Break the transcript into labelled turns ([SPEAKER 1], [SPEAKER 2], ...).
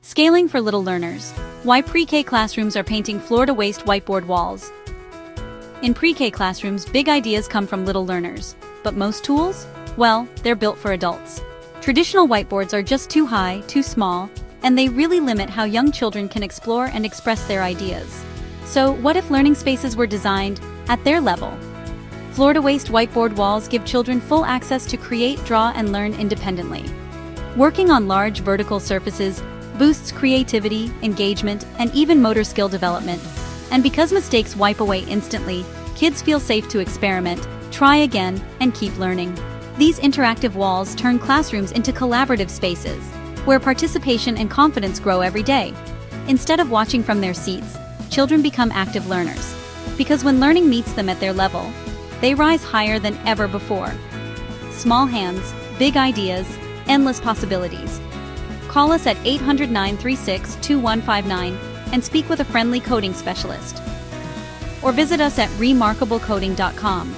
[SPEAKER 1] Scaling for little learners. Why pre-K classrooms are painting floor-to-waist whiteboard walls. In pre-K classrooms, big ideas come from little learners. But most tools? Well, they're built for adults. Traditional whiteboards are just too high, too small, and they really limit how young children can explore and express their ideas. So, what if learning spaces were designed at their level? Floor-to-waist whiteboard walls give children full access to create, draw, and learn independently. Working on large vertical surfaces boosts creativity, engagement, and even motor skill development. And because mistakes wipe away instantly, kids feel safe to experiment, try again, and keep learning. These interactive walls turn classrooms into collaborative spaces, where participation and confidence grow every day. Instead of watching from their seats, children become active learners. Because when learning meets them at their level, they rise higher than ever before. Small hands, big ideas, endless possibilities. Call us at 800-936-2159 and speak with a friendly coding specialist. Or visit us at remarkablecoding.com.